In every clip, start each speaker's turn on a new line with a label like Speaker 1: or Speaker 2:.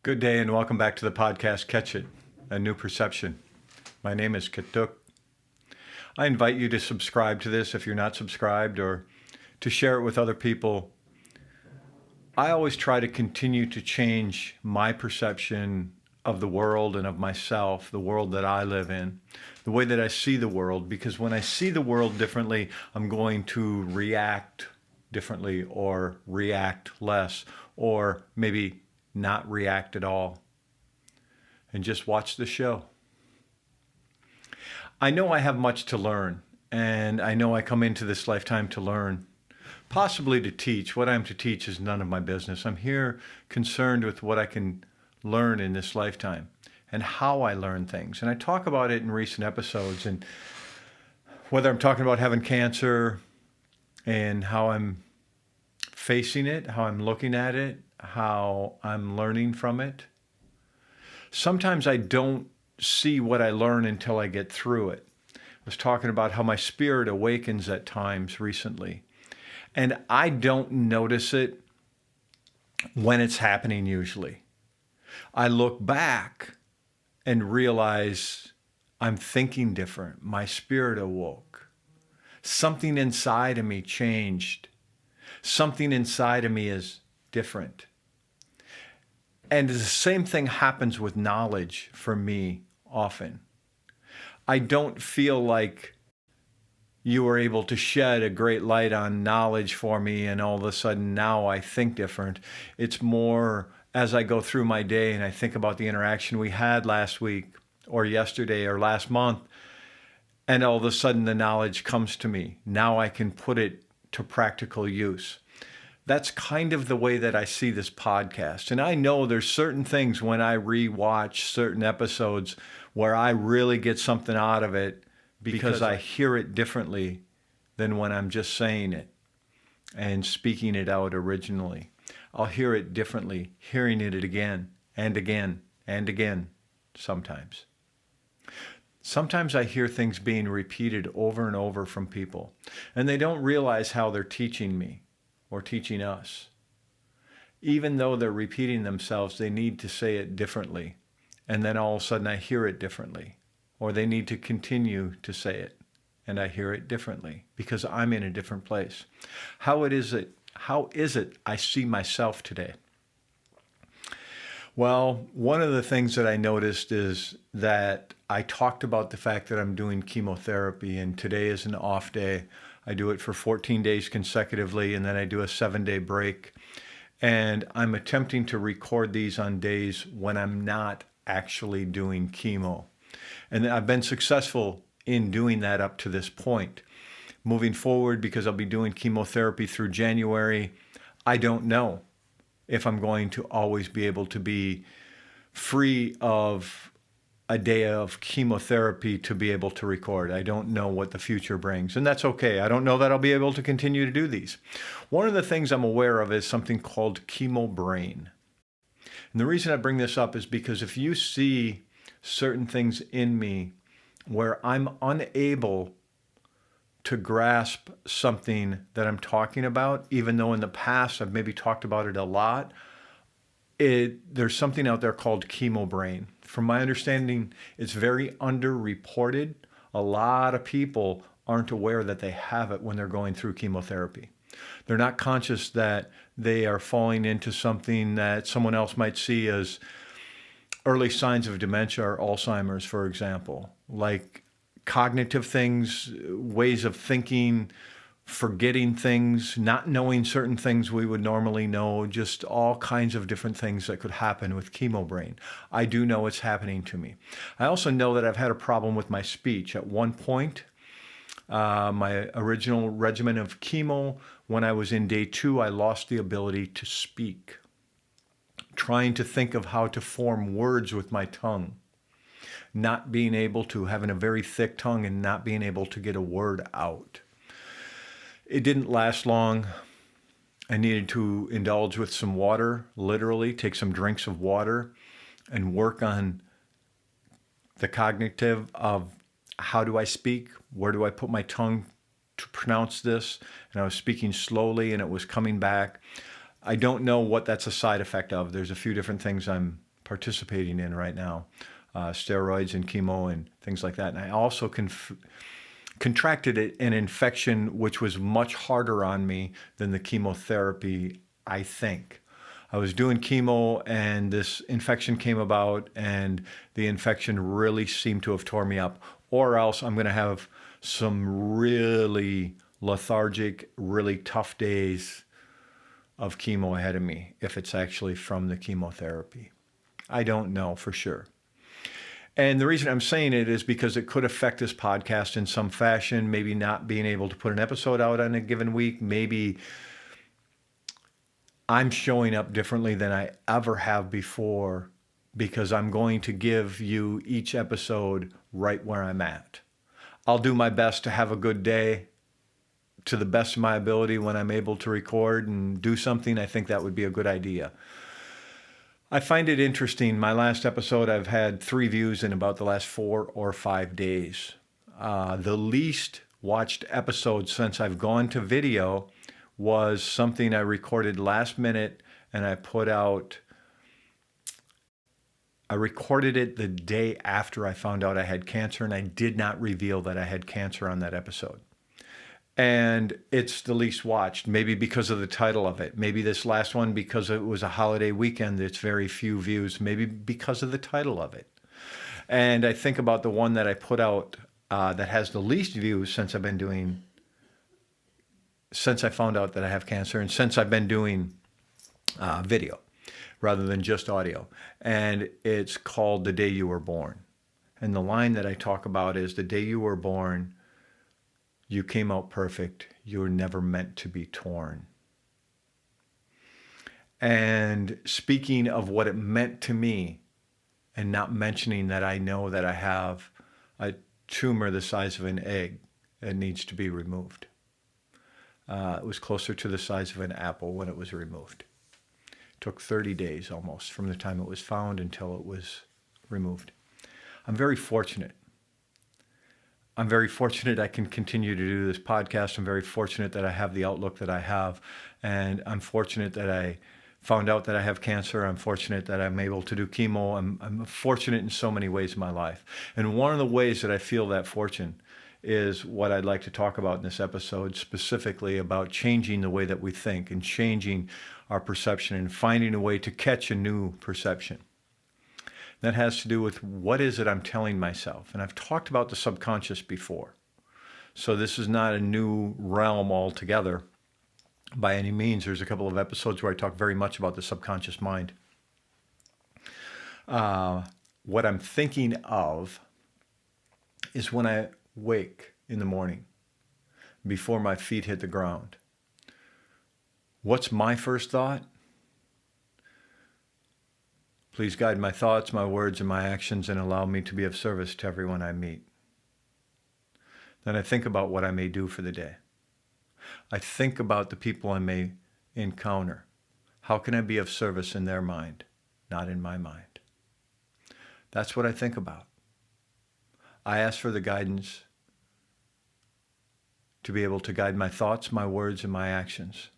Speaker 1: Good day and welcome back to the podcast Catch It, a new perception. My name is Ketuk. I invite you to subscribe to this if you're not subscribed or to share it with other people. I always try to continue to change my perception of the world and of myself, the world that I live in, the way that I see the world, because when I see the world differently, I'm going to react differently or react less or maybe not react at all and just watch the show. I know I have much to learn, and I know I come into this lifetime to learn, possibly to teach. What I'm to teach is none of my business. I'm here concerned with what I can learn in this lifetime and how I learn things. And I talk about it in recent episodes, and whether I'm talking about having cancer and how I'm facing it, how I'm looking at it, how I'm learning from it. Sometimes I don't see what I learn until I get through it. I was talking about how my spirit awakens at times recently, and I don't notice it when it's happening usually. I look back and realize I'm thinking different. My spirit awoke. Something inside of me changed. Something inside of me is different. And the same thing happens with knowledge for me often. I don't feel like you were able to shed a great light on knowledge for me and all of a sudden now I think different. It's more as I go through my day and I think about the interaction we had last week or yesterday or last month, and all of a sudden the knowledge comes to me. Now I can put it to practical use. That's kind of the way that I see this podcast. And I know there's certain things when I rewatch certain episodes where I really get something out of it because I hear it differently than when I'm just saying it and speaking it out originally. I'll hear it differently, hearing it again and again and again sometimes. Sometimes I hear things being repeated over and over from people, and they don't realize how they're teaching me or teaching us. Even though they're repeating themselves, they need to say it differently. And then all of a sudden I hear it differently. Or they need to continue to say it, and I hear it differently because I'm in a different place. How is it I see myself today? Well, one of the things that I noticed is that I talked about the fact that I'm doing chemotherapy, and today is an off day. I do it for 14 days consecutively, and then I do a 7-day break. And I'm attempting to record these on days when I'm not actually doing chemo. And I've been successful in doing that up to this point. Moving forward, because I'll be doing chemotherapy through January, I don't know if I'm going to always be able to be free of a day of chemotherapy to be able to record. I don't know what the future brings, and that's okay. I don't know that I'll be able to continue to do these. One of the things I'm aware of is something called chemo brain. And the reason I bring this up is because if you see certain things in me where I'm unable to grasp something that I'm talking about, even though in the past I've maybe talked about it a lot, there's something out there called chemo brain. From my understanding, it's very underreported. A lot of people aren't aware that they have it when they're going through chemotherapy. They're not conscious that they are falling into something that someone else might see as early signs of dementia or Alzheimer's, for example, like cognitive things, ways of thinking, forgetting things, not knowing certain things we would normally know, just all kinds of different things that could happen with chemo brain. I do know it's happening to me. I also know that I've had a problem with my speech. At one point, my original regimen of chemo, when I was in day 2, I lost the ability to speak, trying to think of how to form words with my tongue, not being able to, having a very thick tongue and not being able to get a word out. It didn't last long. I needed to indulge with some water, literally take some drinks of water and work on the cognitive of how do I speak? Where do I put my tongue to pronounce this? And I was speaking slowly and it was coming back. I don't know what that's a side effect of. There's a few different things I'm participating in right now, steroids and chemo and things like that. And I also contracted an infection which was much harder on me than the chemotherapy, I think. I was doing chemo and this infection came about, and the infection really seemed to have tore me up, or else I'm going to have some really lethargic, really tough days of chemo ahead of me if it's actually from the chemotherapy. I don't know for sure. And the reason I'm saying it is because it could affect this podcast in some fashion, maybe not being able to put an episode out on a given week. Maybe I'm showing up differently than I ever have before because I'm going to give you each episode right where I'm at. I'll do my best to have a good day to the best of my ability when I'm able to record and do something. I think that would be a good idea. I find it interesting. My last episode, I've had 3 views in about the last 4 or 5 days. The least watched episode since I've gone to video was something I recorded last minute, and I recorded it the day after I found out I had cancer, and I did not reveal that I had cancer on that episode. And it's the least watched, maybe because of the title of it. Maybe this last one, because it was a holiday weekend, it's very few views, maybe because of the title of it. And I think about the one that I put out that has the least views since I found out that I have cancer, and since I've been doing video rather than just audio. And it's called The Day You Were Born. And the line that I talk about is, the day you were born, you came out perfect. You were never meant to be torn. And speaking of what it meant to me, and not mentioning that I know that I have a tumor the size of an egg that needs to be removed. It was closer to the size of an apple when it was removed. It took 30 days almost from the time it was found until it was removed. I'm very fortunate. I'm very fortunate I can continue to do this podcast. I'm very fortunate that I have the outlook that I have. And I'm fortunate that I found out that I have cancer. I'm fortunate that I'm able to do chemo. I'm fortunate in so many ways in my life. And one of the ways that I feel that fortune is what I'd like to talk about in this episode, specifically about changing the way that we think and changing our perception and finding a way to catch a new perception. That has to do with what is it I'm telling myself. And I've talked about the subconscious before. So this is not a new realm altogether by any means. There's a couple of episodes where I talk very much about the subconscious mind. What I'm thinking of is when I wake in the morning, before my feet hit the ground. What's my first thought? Please guide my thoughts, my words, and my actions, and allow me to be of service to everyone I meet. Then I think about what I may do for the day. I think about the people I may encounter. How can I be of service in their mind, not in my mind? That's what I think about. I ask for the guidance to be able to guide my thoughts, my words, and my actions.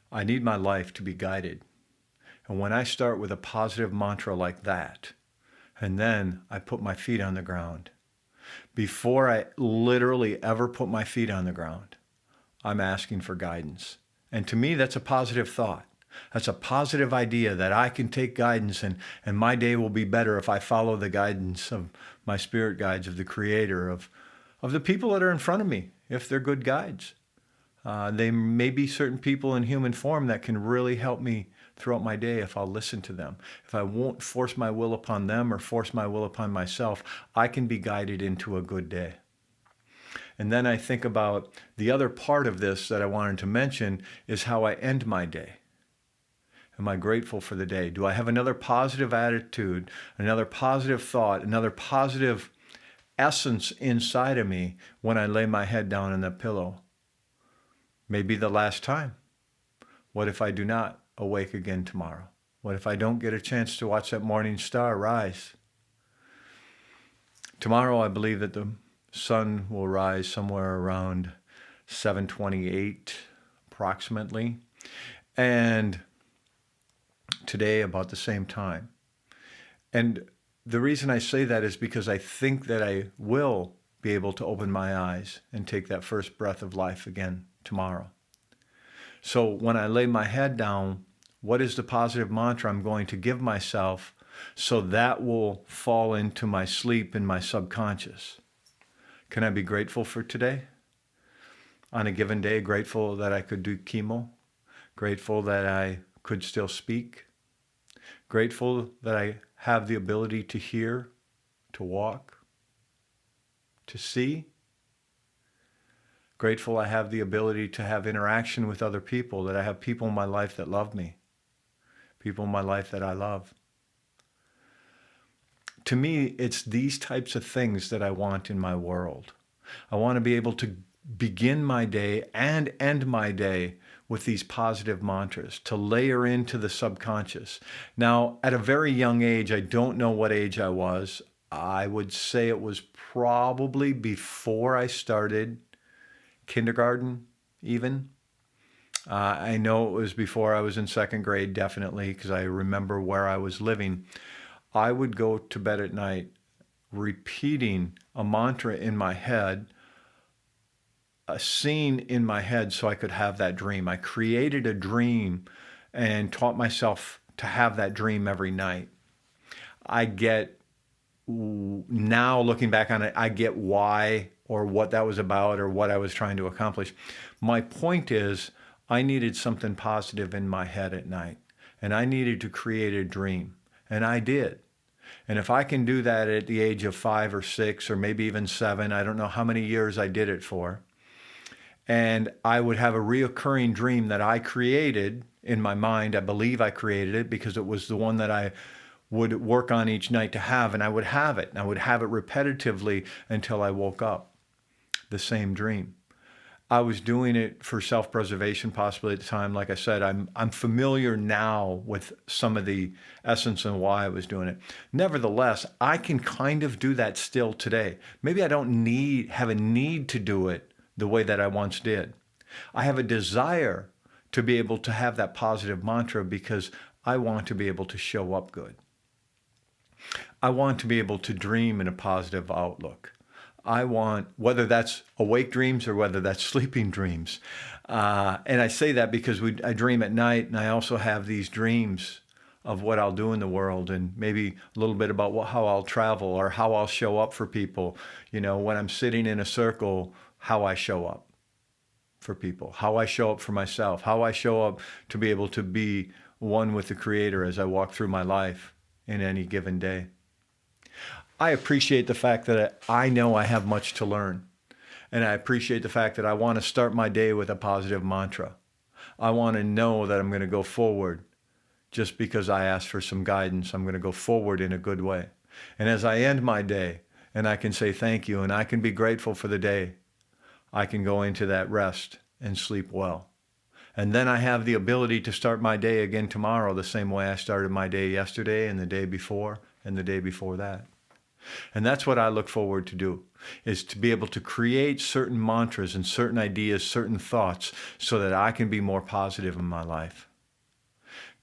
Speaker 1: I need my life to be guided. And when I start with a positive mantra like that, and then I put my feet on the ground, before I literally ever put my feet on the ground, I'm asking for guidance. And to me, that's a positive thought. That's a positive idea that I can take guidance, and my day will be better if I follow the guidance of my spirit guides, of the Creator, of the people that are in front of me, if they're good guides. They may be certain people in human form that can really help me throughout my day if I'll listen to them. If I won't force my will upon them or force my will upon myself, I can be guided into a good day. And then I think about the other part of this that I wanted to mention is how I end my day. Am I grateful for the day? Do I have another positive attitude, another positive thought, another positive essence inside of me when I lay my head down on that pillow? Maybe the last time. What if I do not awake again tomorrow? What if I don't get a chance to watch that morning star rise? Tomorrow, I believe that the sun will rise somewhere around 7:28 approximately. And today about the same time. And the reason I say that is because I think that I will be able to open my eyes and take that first breath of life again tomorrow. So when I lay my head down, what is the positive mantra I'm going to give myself so that will fall into my sleep and my subconscious? Can I be grateful for today? On a given day, grateful that I could do chemo, grateful that I could still speak, grateful that I have the ability to hear, to walk, to see. Grateful I have the ability to have interaction with other people, that I have people in my life that love me, people in my life that I love. To me, it's these types of things that I want in my world. I want to be able to begin my day and end my day with these positive mantras, to layer into the subconscious. Now, at a very young age, I don't know what age I was. I would say it was probably before I started kindergarten, even. I know it was before I was in second grade, definitely, because I remember where I was living. I would go to bed at night repeating a mantra in my head, a scene in my head so I could have that dream. I created a dream and taught myself to have that dream every night. Now looking back on it, I get why or what that was about or what I was trying to accomplish. My point is, I needed something positive in my head at night, and I needed to create a dream, and I did. And if I can do that at the age of 5 or 6 or maybe even 7, I don't know how many years I did it for, and I would have a reoccurring dream that I created in my mind. I believe I created it because it was the one that I would work on each night to have, and I would have it. And I would have it repetitively until I woke up, the same dream. I was doing it for self-preservation possibly at the time. Like I said, I'm familiar now with some of the essence and why I was doing it. Nevertheless, I can kind of do that still today. Maybe I don't have a need to do it the way that I once did. I have a desire to be able to have that positive mantra because I want to be able to show up good. I want to be able to dream in a positive outlook. I want, whether that's awake dreams or whether that's sleeping dreams. And I say that because I dream at night, and I also have these dreams of what I'll do in the world, and maybe a little bit about how I'll travel or how I'll show up for people. You know, when I'm sitting in a circle, how I show up for people, how I show up for myself, how I show up to be able to be one with the Creator as I walk through my life in any given day. I appreciate the fact that I know I have much to learn. And I appreciate the fact that I want to start my day with a positive mantra. I want to know that I'm going to go forward just because I asked for some guidance. I'm going to go forward in a good way. And as I end my day and I can say thank you and I can be grateful for the day, I can go into that rest and sleep well. And then I have the ability to start my day again tomorrow the same way I started my day yesterday and the day before and the day before that. And that's what I look forward to do, is to be able to create certain mantras and certain ideas, certain thoughts, so that I can be more positive in my life.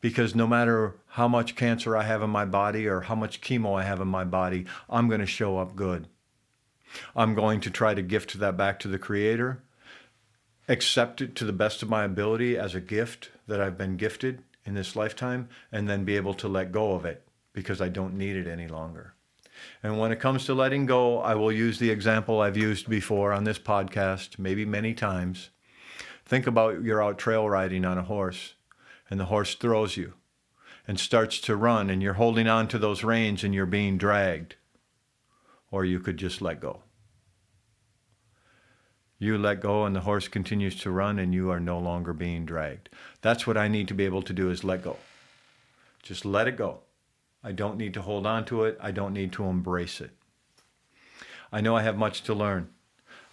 Speaker 1: Because no matter how much cancer I have in my body or how much chemo I have in my body, I'm going to show up good. I'm going to try to gift that back to the Creator, accept it to the best of my ability as a gift that I've been gifted in this lifetime, and then be able to let go of it because I don't need it any longer. And when it comes to letting go, I will use the example I've used before on this podcast, maybe many times. Think about you're out trail riding on a horse, and the horse throws you and starts to run, and you're holding on to those reins and you're being dragged. Or you could just let go. You let go and the horse continues to run and you are no longer being dragged. That's what I need to be able to do, is let go. Just let it go. I don't need to hold on to it. I don't need to embrace it. I know I have much to learn.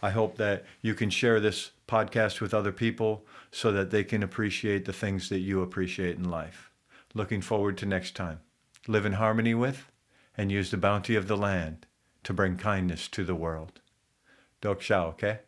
Speaker 1: I hope that you can share this podcast with other people so that they can appreciate the things that you appreciate in life. Looking forward to next time. Live in harmony with and use the bounty of the land to bring kindness to the world. Dok Shao, okay?